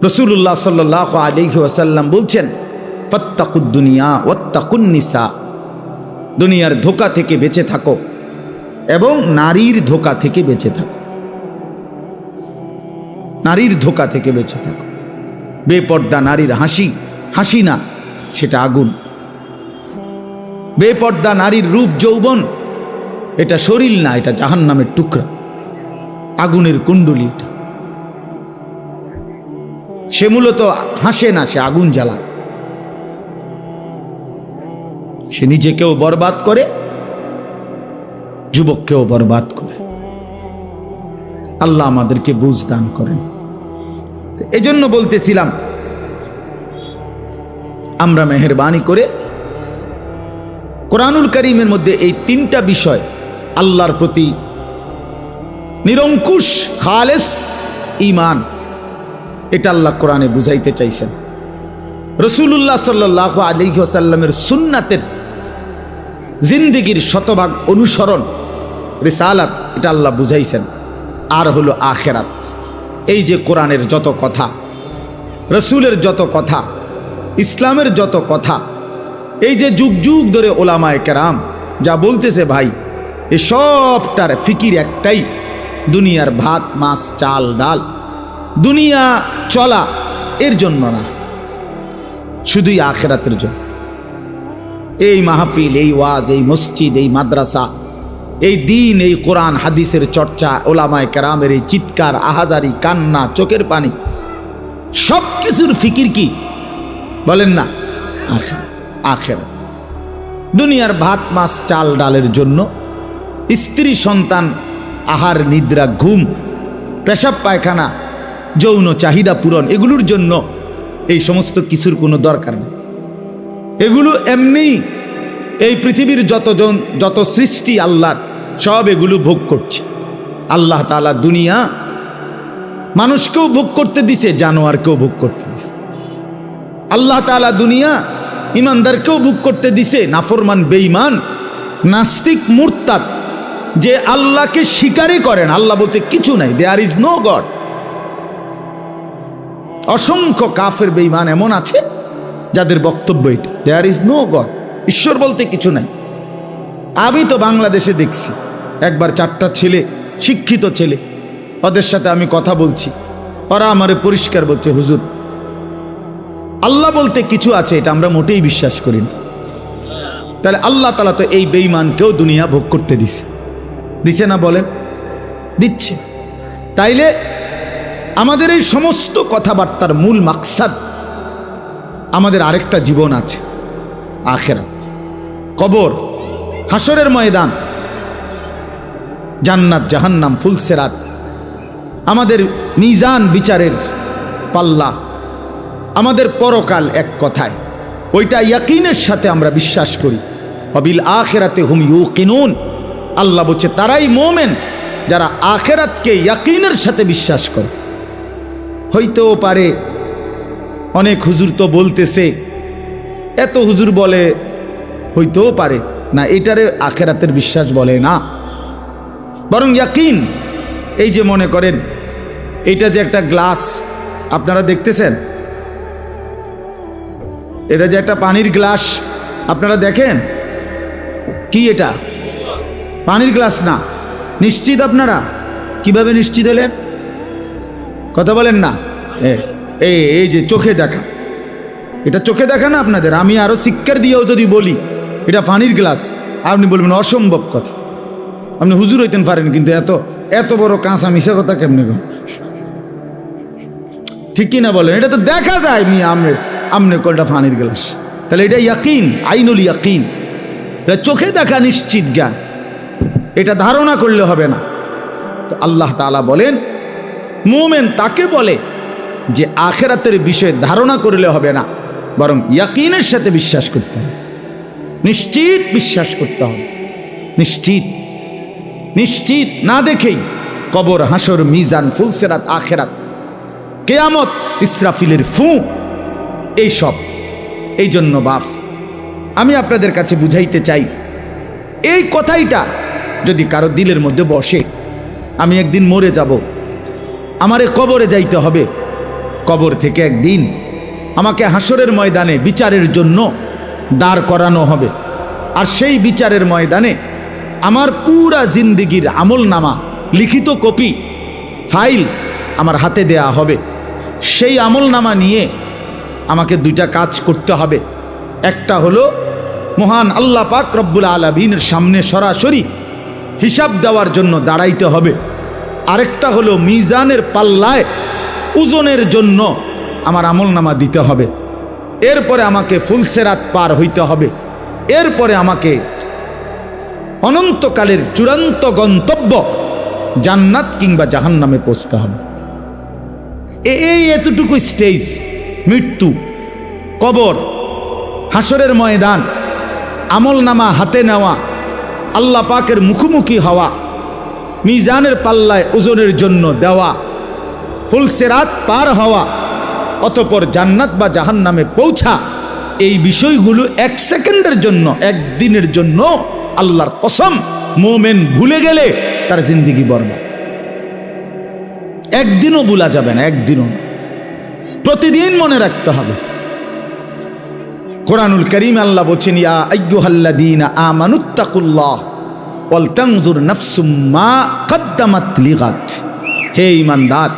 রাসূলুল্লাহ সাল্লাল্লাহু আলাইহি ওয়াসাল্লাম বলছেন, ফাত্তাকুদ দুনিয়া ওয়াত্তাকুন নিসা, দুনিয়ার ধোঁকা থেকে বেঁচে থাকো এবং নারীর ধোঁকা থেকে বেঁচে থাকো। নারীর ধোঁকা থেকে বেঁচে থাকো। বেপর্দা নারীর হাসি হাসি না, সেটা আগুন। বেপর্দা নারীর রূপ যৌবন এটা শরীর না, এটা জাহান্নামের টুকরা, আগুনের কুণ্ডলী। এটা সে মূলত হাসে না, সে আগুন জ্বালায়। সে নিজেকেও বরবাদ করে, যুবককেও বরবাদ করে। আল্লাহ আমাদেরকে বুঝ দান করেন। এজন্য বলতেছিলাম, আমরা মেহেরবানি করে কোরআনুল কারীমের মধ্যে এই তিনটা বিষয় আল্লাহর প্রতি নিরঙ্কুশ খালেস ঈমান, এটা আল্লাহ কোরআনে বুঝাইতে চাইছেন। রাসূলুল্লাহ সাল্লাল্লাহু আলাইহি ওয়াসাল্লামের সুন্নাতের জিন্দেগীর শতভাগ অনুসরণ, রিসালাত, এটা আল্লাহ বুঝাইছেন। আর হলো আখিরাত। এই যে কোরআনের যত কথা, রসুলের যত কথা, ইসলামের যত কথা, এই যে যুগ যুগ ধরে ওলামায়ে কেরাম যা বলতেছে ভাই, এ সবটার ফিকির একটাই, দুনিয়ার ভাত মাছ চাল ডাল, দুনিয়া চলা এর জন্য না, শুধুই আখিরাতের জন্য। এই মাহফিল, এই ওয়াজ, এই মসজিদ, এই মাদ্রাসা, এই দিন, এই কোরআন হাদিসের চর্চা, ওলামায়ে কেরামের এই চিৎকার, আহাজারি, কান্না, চোখের পানি, সব কিছুর ফিকির কি বলেন না? আখিরাত। দুনিয়ার ভাত মাছ চাল ডালের জন্য, স্ত্রী সন্তান, আহার নিদ্রা, ঘুম, পেশাব পায়খানা, যৌন চাহিদা পূরণ, এগুলোর জন্য এই সমস্ত কিছুর কোনো দরকার নেই। এগুলো এমনি এই পৃথিবীর যত সৃষ্টি আল্লাহর, সব এগুলো ভোগ করছে। আল্লাহ তাআলা দুনিয়া মানুষকেও ভোগ করতে দিছে, জানোয়ারকেও ভোগ করতে দিছে। আল্লাহ তাআলা দুনিয়া ইমানদারকেও ভোগ করতে দিছে, নাফরমান, বেঈমান, নাস্তিক, মুরতাদ, যে আল্লাহকে স্বীকারই করেন, আল্লাহ বলতে কিছু নাই, দেয়ার ইজ নো গড। অসংখ্য কাফের বেঈমান এমন আছে যাদের বক্তব্য এটা, দেয়ার ইজ নো গড, ঈশ্বর বলতে কিছু নাই। আমি তো বাংলাদেশে দেখছি, একবার 4টা ছেলে, শিক্ষিত ছেলে, ওদের সাথে আমি কথা বলছি, ওরা আমারে পরিষ্কার বলছে, হুজুর আল্লাহ বলতে কিছু আছে, এটা আমরা মোটেই বিশ্বাস করি না। তাহলে আল্লাহ তাআলা তো এই বেঈমানকেও দুনিয়া ভোগ করতে দিছে না? বলেন, দিচ্ছে। তাইলে আমাদের এই সমস্ত কথাবার্তার মূল মাকসাদ, আমাদের আরেকটা জীবন আছে, আখিরাত, কবর, হাসরের ময়দান, জান্নাত জাহান্নাম, ফুলসেরাত, আমাদের মিজান বিচারের পাল্লা, আমাদের পরকাল। এক কথায় ওইটা ইয়াকিনের সাথে আমরা বিশ্বাস করি। ওয়াবিল আখিরাতে হুম ইউকিনুন, আল্লাহ বলছে তারাই মুমিন যারা আখিরাতকে ইয়াকিনের সাথে বিশ্বাস করে। হইতেও পারে অনেক হুজুর তো বলতেছে, এত হুজুর বলে, হইতেও পারে না, এটারে আখিরাতের বিশ্বাস বলে না, বরং ইয়াকিন। এই যে মনে করেন, এটা যে একটা গ্লাস আপনারা দেখতেছেন, এটা যে একটা পানির গ্লাস আপনারা দেখেন, কি এটা? পানির গ্লাস না। নিশ্চিত আপনারা? কিভাবে নিশ্চিত হলেন? কথা বলেন না। এই যে চোখে দেখা, এটা চোখে দেখা না আপনাদের? আমি আরো শিক্ষার দিয়েও যদি বলি এটা পানির গ্লাস, আপনি বলবেন অসম্ভব কথা, আপনি হুজুর হইতেন পারেন, কিন্তু এত বড় কাঁচা মিশা কথা কেমনে? ঠিক কিনা বলেন? এটা তো দেখা যায়, আমনে কলটা পানির গ্লাস। তাহলে এটা ইয়াকিন, আইনুল ইয়াকিন, এটা চোখে দেখা নিশ্চিত জ্ঞান, এটা ধারণা করলে হবে না। তো আল্লাহ তাআলা বলেন মুমিন তাকে বলে যে আখিরাতের বিষয়ে ধারণা করলে হবে না, বরং ইয়াকিনের সাথে বিশ্বাস করতে হবে, নিশ্চিত বিশ্বাস করতে হবে। নিশ্চিত না দেখেই কবর, হাসর, মিজান, ফুলসেরাত, আখিরাত, কিয়ামত, ইসরাফিলের ফু, এই সব। এই জন্য বাপ, আমি আপনাদের কাছে বুঝাইতে চাই, এই কথাইটা যদি কারো দিলের মধ্যে বসে, আমি একদিন মরে যাব, আমারে কবরে যাইতে হবে, কবর থেকে একদিন আমাকে হাসরের ময়দানে বিচারের জন্য দাঁড় করানো হবে। আর সেই বিচারের ময়দানে আমার পুরা জিন্দিগির আমলনামা, লিখিত কপি, ফাইল আমার হাতে দেয়া হবে। সেই আমলনামা নিয়ে আমাকে দুইটা কাজ করতে হবে। একটা হলো মহান আল্লাহ পাক রব্বুল আলামিনের সামনে সরাসরি হিসাব দেওয়ার জন্য দাঁড়াইতে হবে। আরেকটা হলো মিজানের পাল্লায় ওজনের জন্য আমার আমলনামা দিতে হবে। এরপরে আমাকে ফুলসেরাত পার হইতে হবে। এরপরে আমাকে অনন্তকালের চূড়ান্ত গন্তব্য জান্নাত কিংবা জাহান্নামে পৌঁছতে হবে। এই এতটুকু স্টেজ, মৃত্যু, কবর, হাসরের ময়দান, আমলনামা হাতে নেওয়া, আল্লাহ পাকের মুখোমুখি হওয়া, মিজানের পাল্লায় ওজনের জন্য দেওয়া, ফুলসেরাত পার হওয়া, অতঃপর জান্নাত বা জাহান্নামে পৌঁছা, এই বিষয়গুলো এক সেকেন্ডের জন্য, একদিনের জন্য আল্লাহর কসম মোমেন ভুলে গেলে তার জিন্দেগি বরবাদ। একদিনও ভুলা যাবে না, একদিনও। প্রতিদিন মনে রাখতে হবে। কোরআনুল কারীম আল্লাহ বলেন, ইয়া আইয়ুহাল্লাযীনা আমানুত্তাকুল্লাহ ওয়াল তানজুর নাফসুম মা কদ্দামাত লিগাদ। হে ঈমানদার,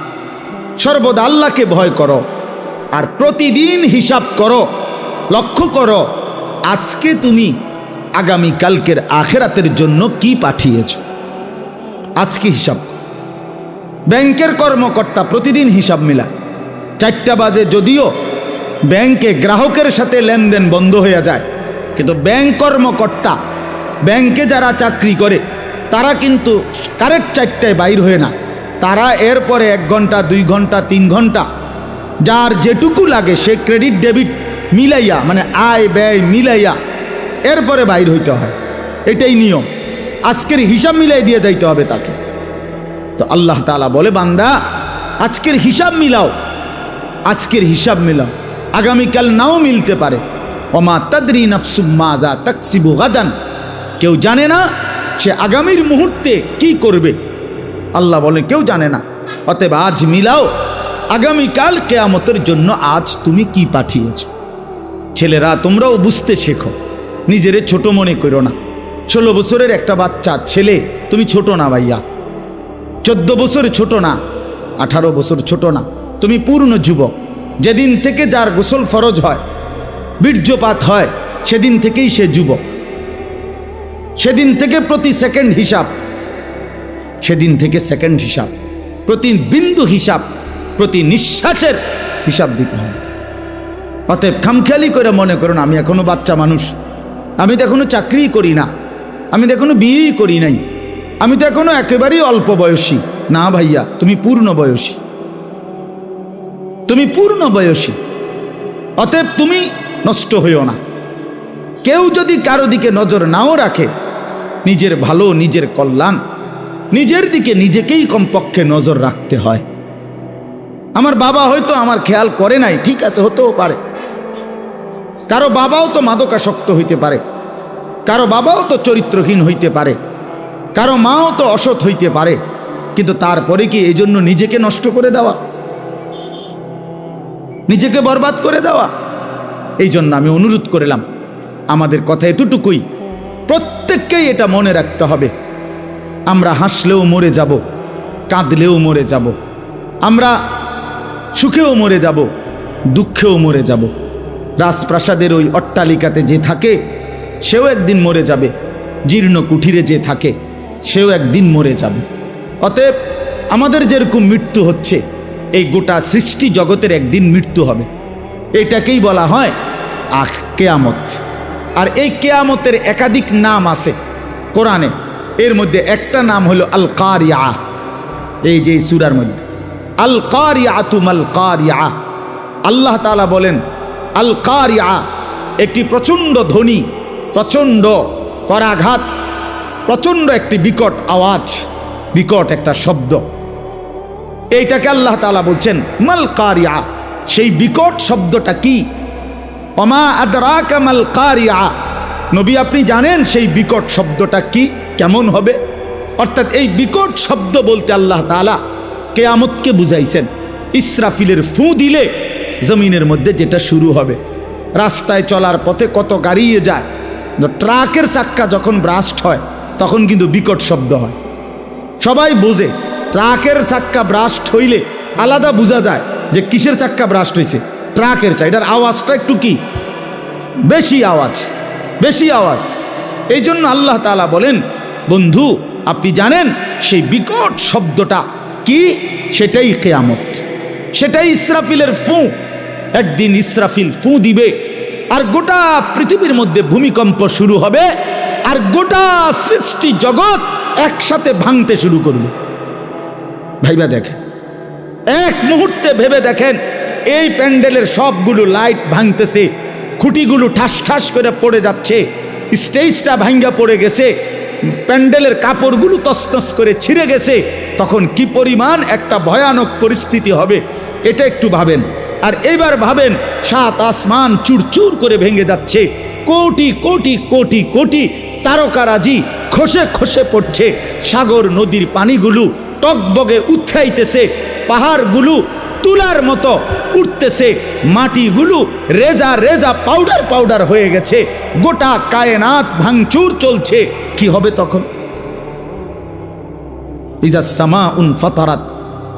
সর্বদা আল্লাহকে ভয় করো আর প্রতিদিন হিসাব করো, লক্ষ্য করো আজকে তুমি আগামী কালকের আখিরাতের জন্য কি পাঠিয়েছ। আজকে হিসাব। ব্যাংকের কর্মকর্তা প্রতিদিন হিসাব মিলায়। 4টা বাজে যদিও ব্যাংকে গ্রাহকের সাথে লেনদেন বন্ধ হয়ে যায়, কিন্তু ব্যাংক কর্মকর্তা, ব্যাংকে যারা চাকরি করে তারা কিন্তু কারেক্ট 4টায় বাইর হয়ে না। তারা এরপরে 1 ঘন্টা, 2 ঘন্টা, 3 ঘন্টা যার যেটুকু লাগে সে ক্রেডিট ডেবিট মিলাইয়া, মানে আয় ব্যয় মিলাইয়া এরপরে বাইর হইতে হয়। এটাই নিয়ম। আজকের হিসাব মিলাই দিয়ে যাইতে হবে তাকে। তো আল্লাহ তাআলা বলে, বান্দা আজকের হিসাব মিলাও, আজকের হিসাব মিলাও, আগামীকাল নাও মিলতে পারে। ওমা তাদরি নাফসুম মাজা তাকসিবু গাদান। কেউ জানে না সে আগামীর মুহূর্তে কি করবে। আল্লাহ বলে কেউ জানে না। অতএব আজ মিলাও, আগামীকাল কিয়ামতের জন্য আজ তুমি কি পাঠিয়েছ। ছেলেরা তোমরাও বুঝতে শেখো, নিজেরে ছোট মনে করো না। 16 বছরের একটা বাচ্চা ছেলে, তুমি ছোট না ভাইয়া। 14 বছর ছোট না, 18 বছর ছোট না, তুমি পূর্ণ যুবক। যেদিন থেকে যার গোসল ফরজ হয়, বীর্যপাত হয়, সেদিন থেকেই সে যুবক। সেদিন থেকে প্রতি সেকেন্ড হিসাব, সেদিন থেকে সেকেন্ড হিসাব, প্রতি বিন্দু হিসাব, প্রতি নিঃশ্বাসের হিসাব দিতে হবে। অতএব খামখেয়ালি করে মনে করুন আমি এখনো বাচ্চা মানুষ, আমি তো এখনো চাকরি করি না, আমি তো এখনো বিয়েই করি নাই, আমি তো এখনো একেবারেই অল্প বয়সী। না ভাইয়া, তুমি পূর্ণ বয়সী, তুমি পূর্ণ বয়সী। অতএব তুমি নষ্ট হইও না। কেউ যদি কারো দিকে নজর নাও রাখে, নিজের ভালো, নিজের কল্যাণ, নিজের দিকে নিজেকেই কমপক্ষে নজর রাখতে হয়। আমার বাবা হয়তো আমার খেয়াল করে নাই, ঠিক আছে, হতেও পারে। কারো বাবাও তো মাদকাসক্ত হইতে পারে, কারো বাবাও তো চরিত্রহীন হইতে পারে, কারো মাও তো অসৎ হইতে পারে। কিন্তু তারপরে কি এই জন্য নিজেকে নষ্ট করে দেওয়া, নিজেকে বরবাদ করে দেওয়া? এই জন্য আমি অনুরোধ করলাম, আমাদের কথা এতটুকুই, প্রত্যেককেই এটা মনে রাখতে হবে। আমরা হাসলেও মরে যাব, কাঁদলেও মরে যাব, আমরা সুখেও মরে যাব, দুঃখেও মরে যাব। রাজপ্রাসাদের ওই অট্টালিকাতে যে থাকে সেও একদিন মরে যাবে, জীর্ণ কুঠিরে যে থাকে সেও একদিন মরে যাবে। অতএব আমাদের যেরকম মৃত্যু হচ্ছে, এই গোটা সৃষ্টি জগতের একদিন মৃত্যু হবে। এটাকেই বলা হয় কিয়ামত। আর এই কিয়ামতের একাধিক নাম আছে কোরআনে। এর মধ্যে একটা নাম হলো আল কারিয়া। এই যে সূরার মধ্যে আল কারিয়াতু মাল কারিয়া, আল্লাহ তাআলা বলেন আল কারিয়া একটি প্রচণ্ড ধ্বনি, প্রচণ্ড করাঘাত, প্রচণ্ড একটি বিকট আওয়াজ, বিকট একটা শব্দ। এইটাকে আল্লাহ তাআলা বলছেন মাল কারিয়া। সেই বিকট শব্দটা কি? ওমা আদরাকা মাল কারিয়া। নবী আপনি জানেন সেই বিকট শব্দটা কি, কেমন হবে? অর্থাৎ এই বিকট শব্দ বলতে আল্লাহ তাআলা কিয়ামতকে বুঝাইছেন। ইসরাফিলের ফু দিলে জমিনের মধ্যে যেটা শুরু হবে। রাস্তায় চলার পথে কত গাড়িয়ে যায়, ট্রাকের চাক্কা যখন ব্রাস্ট হয় তখন কিন্তু বিকট শব্দ হয়। সবাই বোঝে ট্রাকের চাক্কা ব্রাস্ট হইলে আলাদা বোঝা যায় যে কিসের চাক্কা ব্রাস্ট হয়েছে, ট্রাকের চাই, এটার আওয়াজটা একটু কি বেশি আওয়াজ, বেশি আওয়াজ। এই জন্য আল্লাহ তাআলা বলেন, বন্ধু আপনি জানেন সেই বিকট শব্দটা কি? সেটাই কিয়ামত, সেটাই ইসরাফিলের ফু। একদিন ইসরাফিল ফু দিবে আর গোটা পৃথিবীর মধ্যে ভূমিকম্প শুরু হবে, আর গোটা সৃষ্টি জগৎ একসাথে ভাঙতে শুরু করবে। ভাইবা দেখেন, এক মুহূর্তে ভেবে দেখেন, এই প্যান্ডেলের সবগুলো লাইট ভাঙতেছে, খুঁটিগুলো ঠাস ঠাস করে পড়ে যাচ্ছে, স্টেজটা ভাঙ্গা পড়ে গেছে, প্যান্ডেলের কাপড়গুলো তছনছ করে ছিঁড়ে গেছে, তখন কি পরিমাণ একটা ভয়ানক পরিস্থিতি হবে এটা একটু ভাবেন। আর এবার ভাবেন, সাত আসমান চুরচুর করে ভেঙে যাচ্ছে, কোটি কোটি কোটি কোটি তারকারাজি খসে খসে পড়ছে, সাগর নদীর পানিগুলো টকবগে উৎখাইতেছে, পাহাড়গুলো তুলার মতো উঠতেছে, মাটিগুলো রেজা রেজা পাউডার পাউডার হয়ে গেছে, গোটা কায়নাত ভাঙচুর চলছে। কি হবে তখন? ইযাস সামাউন ফাতারাত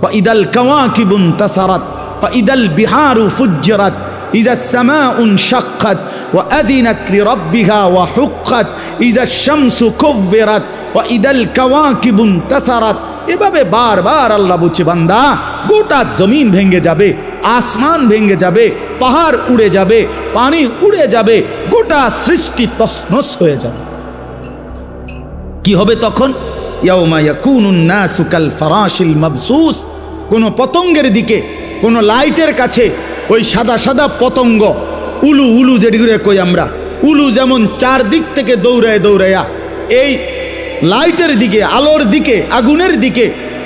ওয়া ইদাল কাওয়াকিবুন তাসারাত ওয়া ইদাল বিহারু ফুজ্জিরাত ইযাস সামাউন শাক্কাত ওয়া আযিনাত লিরাব্বিহা ওয়া হুক্কাত ইযাস শামসু কুব্বিরাত ওয়া ইদাল কাওয়াকিবুন তাসারাত। এভাবে বারবার আল্লাহ বলছে, বান্দা গোটা জমিন ভেঙে যাবে, আসমান ভেঙে যাবে, পাহাড় উড়ে যাবে, পানি উড়ে যাবে, গোটা সৃষ্টি তছনছ হয়ে যাবে। কি হবে তখন? ইয়াউমা ইয়াকুনুন নাসু কাল ফারাশিল মাবসুস। কোন পতঙ্গের দিকে, কোন লাইটের কাছে ওই সাদা সাদা পতঙ্গ, উলু উলু যেগুলো কই আমরা, উলু যেমন চারদিক থেকে দৌড়ায় দৌড়াইয়া এই লাইটের দিকে, আলোর দিকে, আগুনের দিকে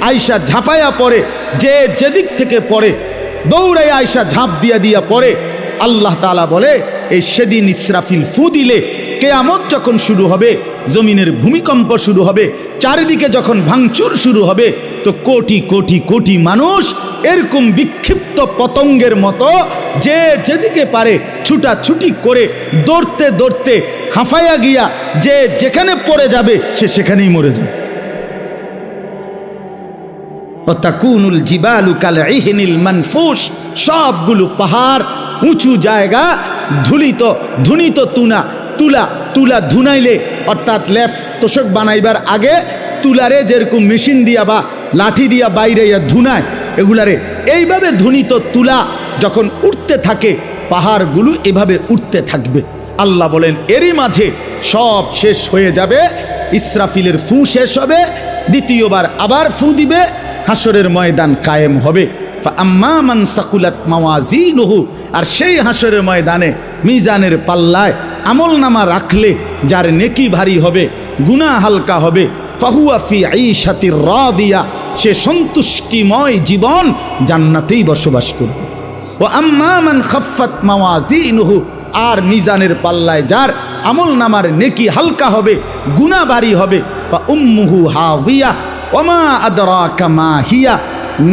আয়সা ঝাঁপাইয়া পড়ে, যে যেদিক থেকে পড়ে দৌড়াইয়া আয়সা ঝাঁপ দিয়া দিয়া পড়ে। আল্লাহ তাআলা বলে, এই সেদিন ইসরাফিল ফু দিলে কিয়ামত যখন শুরু হবে, জমিনের ভূমিকম্প শুরু হবে, চারিদিকে যখন ভাঙচুর শুরু হবে, তো কোটি কোটি কোটি মানুষ এরকম বিক্ষিপ্ত পতঙ্গের মতো যে যেদিকে পারে ছুটাছুটি করে দৌড়তে দৌড়তে হাঁফাইয়া গিয়া যে যেখানে পড়ে যাবে সে সেখানেই মরে যাবে। তাকুনুল জিবালু কাল ইহনিল মানফুস। সবগুলো পাহাড়, উঁচু জায়গা ধুলিত ধুনিত তুলা তুলা ধুনাইলে, অর্থাৎ লেফ তোষক বানাইবার আগে তুলারে যেরকম মেশিন দিয়া বা লাঠি দিয়া বাইরে ধুনায়, এগুলারে এইভাবে ধুনিত তুলা যখন উঠতে থাকে, পাহাড়গুলো এভাবে উঠতে থাকবে। আল্লাহ বলেন, এরই মাঝে সব শেষ হয়ে যাবে, ইসরাফিলের ফু শেষ হবে, দ্বিতীয়বার আবার ফু দিবে, হাসরের ময়দান কায়েম হবে। আম্মা মান সাকুলাত মাওয়াজিনুহু, আর সেই হাসরের ময়দানে মিজানের পাল্লায় আমল নামা রাখলে যার নেকি ভারী হবে, গুনাহ হালকা হবে, ফাহুয়া ফি আইশাতির রাদিয়া, সে সন্তুষ্টিময় জীবন জান্নাতেই বসবাস করবে। ও আম্মা মান খাফফাত মাওয়াজিনুহু, আর মিজানের পাল্লায় যার আমল নামার নেকি হালকা হবে, গুনাহ ভারী হবে, ফা উম্মুহু হাবিয়া ওমা আদরাকা মা হিয়া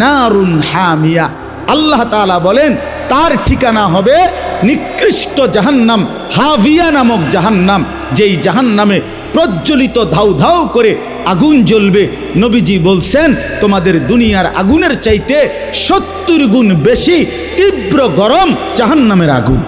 নারুন হামিয়া। আল্লাহ তাআলা বলেন, তার ঠিকানা হবে নিকৃষ্ট জাহান্নাম, হাভিয়া নামক জাহান্নাম, যেই জাহান্নামে প্রজ্বলিত ধাউ ধাউ করে আগুন জ্বলবে। নবীজি বলছেন, তোমাদের দুনিয়ার আগুনের চাইতে 70 গুণ বেশি তীব্র গরম জাহান্নামের আগুন।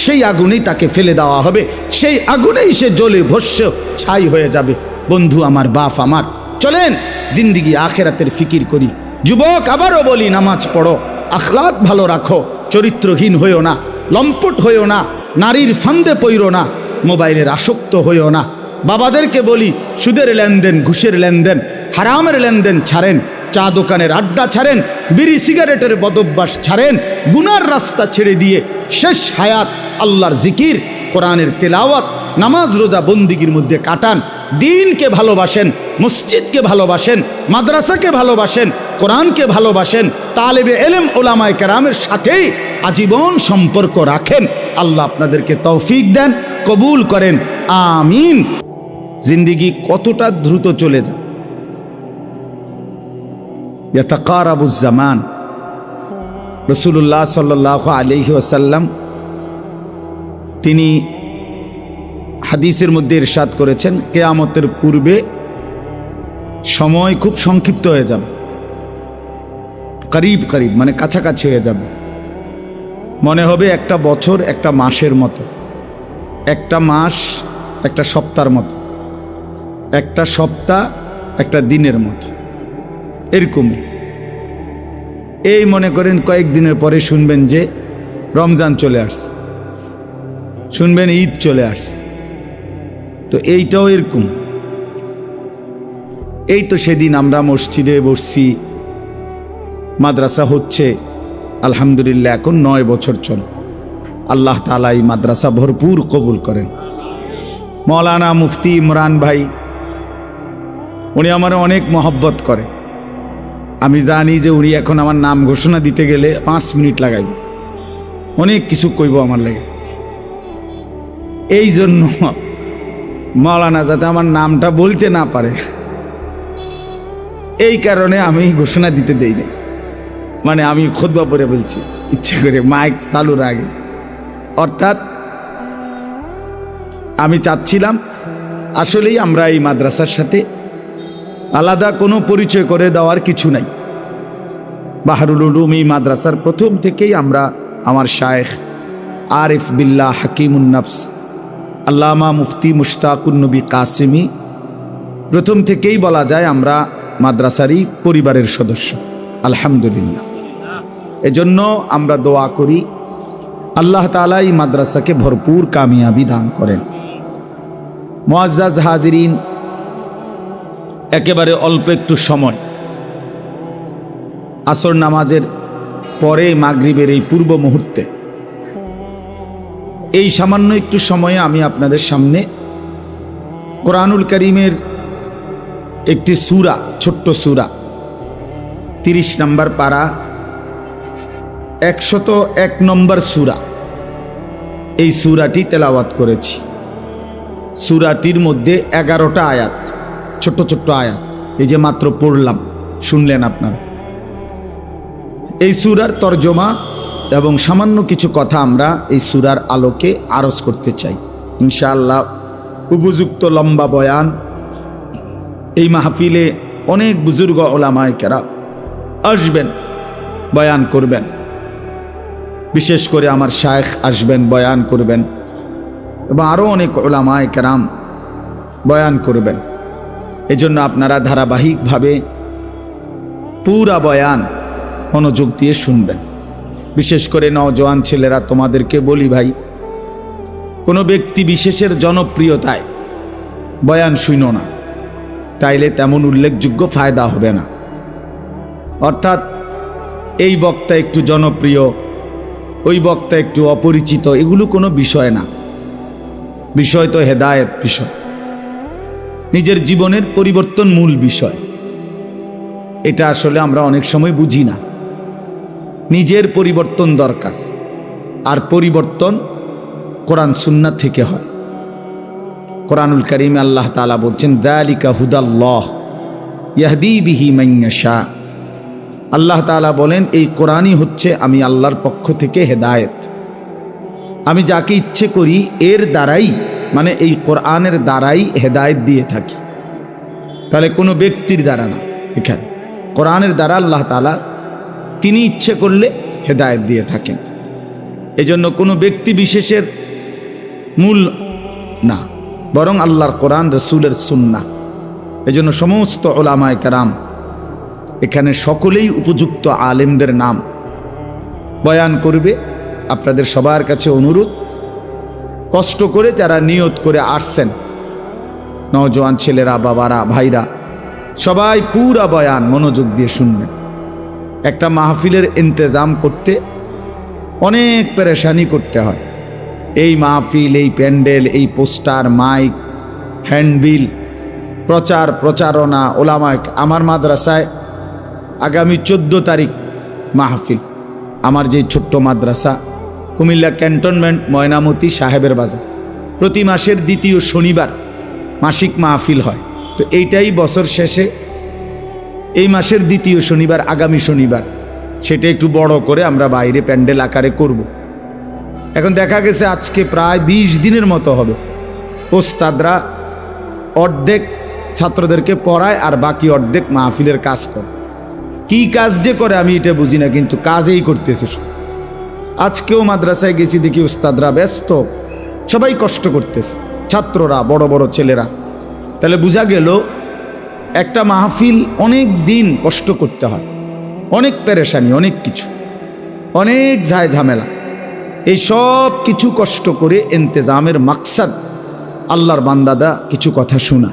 সেই আগুনেই তাকে ফেলে দেওয়া হবে, সেই আগুনেই সে জ্বলে ভস্য ছাই হয়ে যাবে। বন্ধু আমার, বাপ আমার, চলেন জিন্দিগি আখেরাতের ফিকির করি। যুবক, আবারও বলি, নামাজ পড়ো, আখলাক ভালো রাখো, চরিত্রহীন হইও না, লম্পট হইও না, নারীর ফান্দে পইরো না, মোবাইলের আসক্ত হইও না। বাবাদেরকে বলি, সুদের লেনদেন, ঘুষের লেনদেন, হারামের লেনদেন ছাড়েন, চা দোকানের আড্ডা ছাড়েন, বিড়ি সিগারেটের বদভ্যাস ছাড়েন, গুনার রাস্তা ছেড়ে দিয়ে শেষ হায়াত আল্লাহর জিকির, কোরআনের তেলাওয়াত, নামাজ রোজা বন্দিগির মধ্যে কাটান। দিনকে ভালোবাসেন, মসজিদকে ভালোবাসেন, মাদ্রাসাকে ভালোবাসেন, কোরআনকে ভালোবাসেন, তালেবে এলেম ওলামায়ে কেরামের সাথেই আজীবন সম্পর্ক রাখেন। আল্লাহ আপনাদেরকে তৌফিক দেন, কবুল করেন, আমিন। জিন্দিগি কতটা দ্রুত চলে যায়। ইয়াতাকারাবুজ জামান, রাসূলুল্লাহ সাল্লাল্লাহু আলাইহি ওয়াসাল্লাম তিনি হাদিসের মধ্যে ইরশাদ করেছেন, কিয়ামতের পূর্বে সময় খুব সংক্ষিপ্ত হয়ে যাবে, করিব করিব মানে কাছাকাছি হয়ে যাবে। মনে হবে একটা বছর একটা মাসের মতো, একটা মাস একটা সপ্তাহের মতো, একটা সপ্তাহ একটা দিনের মতো, এরকমই। এই মনে করেন কয়েকদিনের পরে শুনবেন যে রমজান চলে আসছে, শুনবেন ঈদ চলে আসছে। তো এইটাও এরকম। এই তো সেদিন আমরা মসজিদে বসছি, মাদ্রাসা হচ্ছে আলহামদুলিল্লাহ, এখন 9 বছর চল। আল্লাহ তাআলা এই মাদ্রাসা ভরপুর কবুল করেন। মৌলানা মুফতি ইমরান ভাই, উনি আমার অনেক মহব্বত করে। আমি জানি যে উনি এখন আমার নাম ঘোষণা দিতে গেলে 5 মিনিট লাগাইব, অনেক কিছু কইব আমার লাগে। এই জন্য মৌলানা যাতে আমার নামটা বলতে না পারে, এই কারণে আমি ঘোষণা দিতে দেই না। মানে আমি খুতবা পড়ে বলছি ইচ্ছে করে, মাইক চালুর আগে। অর্থাৎ আমি চাচ্ছিলাম আসলেই আমরা এই মাদ্রাসার সাথে আলাদা কোনো পরিচয় করে দেওয়ার কিছু নাই। বাহরুল উলুম এই মাদ্রাসার প্রথম থেকেই আমরা, আমার শায়েখ আরিফ বিল্লাহ হাকিমুন নফস আল্লামা মুফতি মুশতাকুন নবী কাসেমি, প্রথম থেকেই বলা যায় আমরা মাদ্রাসারই পরিবারের সদস্য, আলহামদুলিল্লাহ। এজন্য আমরা দোয়া করি আল্লাহ তাআলা এই মাদ্রাসাকে ভরপুর কামিয়াবি দান করেন। মুআজ্জাজ হাজিরিন, একেবারে অল্প একটু সময়, আসর নামাজের পরে মাগরিবের এই পূর্ব মুহূর্তে, এই সামান্য একটু সময়ে আমি আপনাদের সামনে কোরআনুল কারীমের একটি সূরা, ছোট্ট সূরা 30 নম্বর পারা 101 নম্বর সূরা, এই সূরাটি তেলাওয়াত করেছি। সূরাটির মধ্যে 11টা আয়াত, ছোট্ট ছোট্ট আয়াত, এই যে মাত্র পড়লাম, শুনলেন আপনারা। এই সূরার তরজমা এবং সামান্য কিছু কথা আমরা এই সূরার আলোকে আরজ করতে চাই ইনশাআল্লাহ। উপযুক্ত লম্বা বয়ান, এই মাহফিলে অনেক বুজুর্গ ওলামায়ে কেরাম আসবেন, বয়ান করবেন। বিশেষ করে আমার শায়েখ আসবেন, বয়ান করবেন, এবং আরও অনেক ওলামায়ে কেরাম বয়ান করবেন। এজন্য আপনারা ধারাবাহিকভাবে পুরা বয়ান মনোযোগ দিয়ে শুনবেন। বিশেষ করে নওজোয়ান ছেলেরা, তোমাদেরকে বলি ভাই, কোনো ব্যক্তি বিশেষের জনপ্রিয়তায় বয়ান শুনো না, তাইলে তেমন উল্লেখযোগ্য ফায়দা হবে না। অর্থাৎ এই বক্তা একটু জনপ্রিয়, ওই বক্তা একটু অপরিচিত, এগুলো কোনো বিষয় না। বিষয় তো হেদায়েত বিষয়, নিজের জীবনের পরিবর্তন মূল বিষয়। এটা আসলে আমরা অনেক সময় বুঝি না। নিজের পরিবর্তন দরকার, আর পরিবর্তন কোরআন সুন্নাত থেকে হয়। কোরআনুল কারীমে আল্লাহ তাআলা বলছেন, যালিকা হুদাল্লাহ ইয়াহদি বিহি মান ইয়াশা। আল্লাহ তাআলা বলেন, এই কোরআনই হচ্ছে আমি আল্লাহর পক্ষ থেকে হেদায়েত। আমি যাকে ইচ্ছে করি এর দ্বারাই, মানে এই কোরআনের দ্বারাই হেদায়েত দিয়ে থাকি। তাহলে কোনো ব্যক্তির দ্বারা না, এখানে কোরআনের দ্বারা আল্লাহ তাআলা তিনি ইচ্ছে করলে হেদায়েত দিয়ে থাকেন। এজন্য কোনো ব্যক্তি বিশেষের মূল না, বরং আল্লাহর কোরআন, রসুলের সুন্নাহ। এজন্য সমস্ত ওলামায়ে কেরাম এখানে সকলেই উপযুক্ত আলেমদের নাম বয়ান করবে। আপনাদের সবার কাছে অনুরোধ, কষ্ট করে যারা নিয়ত করে আসছেন, নওজোয়ান ছেলেরা, বাবারা, ভাইরা, সবাই পুরা বয়ান মনোযোগ দিয়ে শুনবেন। একটা মাহফিলের ইন্তজাম করতে অনেক পেরেশানি করতে হয়। এই মাহফিল, এই প্যান্ডেল, এই পোস্টার, মাইক, হ্যান্ডবিল, প্রচার প্রচারণা, ওলামা। আমার মাদ্রাসায় আগামী 14 তারিখ মাহফিল। আমার যে ছোট্ট মাদ্রাসা কুমিল্লা ক্যান্টনমেন্ট ময়নামতি সাহেবের বাজার, প্রতি মাসের 2য় শনিবার মাসিক মাহফিল হয়। তো এইটাই বছর শেষে এই মাসের 2য় শনিবার, আগামী শনিবার সেটা একটু বড় করে আমরা বাইরে প্যান্ডেল আকারে করব। এখন দেখা গেছে আজকে প্রায় 20 দিনের মতো হবে, ওস্তাদরা অর্ধেক ছাত্রদেরকে পড়ায় আর বাকি অর্ধেক মাহফিলের কাজ করে। কি কাজ যে করে আমি এটা বুঝি না, কিন্তু কাজেই করতেছে শুধু। আজকেও মাদ্রাসায় গেছি, দেখি ওস্তাদরা ব্যস্ত, সবাই কষ্ট করতেছে, ছাত্ররা, বড় বড় ছেলেরা। তাহলে বোঝা গেল একটা মাহফিল অনেক দিন কষ্ট করতে হয়, অনেক পেরেশানি, অনেক কিছু, অনেক ঝামেলা। এই সব কিছু কষ্ট করে ইন্তেজামের মাকসাদ আল্লাহর বান্দাদা কিছু কথা শোনা,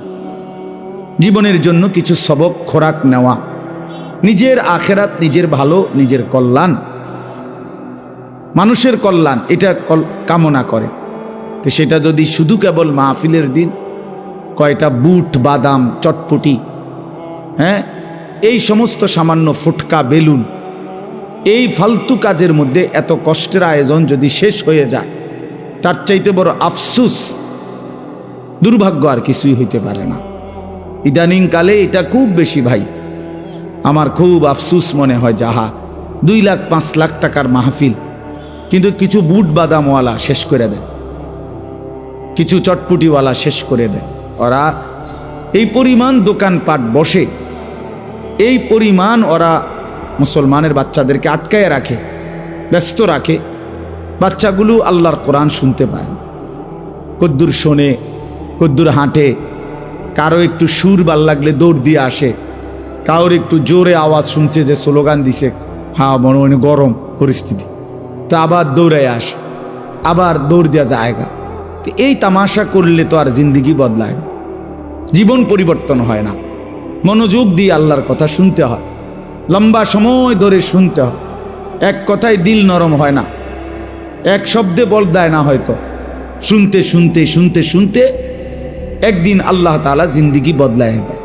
জীবনের জন্য কিছু সবক খোরাক নেওয়া, নিজের আখেরাত, নিজের ভালো, নিজের কল্যাণ, মানুষের কল্যাণ, এটা কামনা করে। তো সেটা যদি শুধু কেবল মাহফিলের দিন কয়টা বুট, বাদাম, চটপটি, হ্যাঁ, এই সমস্ত সামান্য ফুটকা, বেলুন, এই ফালতু কাজের মধ্যে এত কষ্টের আয়োজন যদি শেষ হয়ে যায়, তার চাইতে বড় আফসুস, দুর্ভাগ্য আর কিছুই হইতে পারে না। ইদানিং কালে এটা খুব বেশি ভাই, আমার খুব আফসুস মনে হয়। যাহা 2 লাখ 5 লাখ টাকার মাহফিল, কিন্তু কিছু বুট বাদামওয়ালা শেষ করে দেয়, কিছু চটপুটিওয়ালা শেষ করে দেয়। ওরা এই পরিমাণ দোকানপাট বসে, এই পরিমাণ ওরা মুসলমানের বাচ্চাদেরকে আটকায় রাখে, ব্যস্ত রাখে। বাচ্চাগুলো আল্লাহর কোরআন শুনতে পায়, কদ্দুর শোনে, কদ্দুর হাঁটে, কারো একটু সুর ভাল লাগলে দৌড় দিয়ে আসে, কারোর একটু জোরে আওয়াজ শুনছে যে স্লোগান দিছে, হ্যাঁ মনে মনে গরম পরিস্থিতি, তো আবার দৌড়ায় আসে, আবার দৌড় দেওয়া জায়গা। তো এই তামাশা করলে তো আর জিন্দিগি বদলায় না, জীবন পরিবর্তন হয় না। মনোযোগ দিয়ে আল্লাহর কথা শুনতে হয়, লম্বা সময় ধরে শুনতে হয়। এক কথায় দিল নরম হয় না, এক শব্দে বদলায় না, হয়তো শুনতে শুনতে শুনতে শুনতে একদিন আল্লাহ তাআলা জিন্দিগি বদলায় দেয়।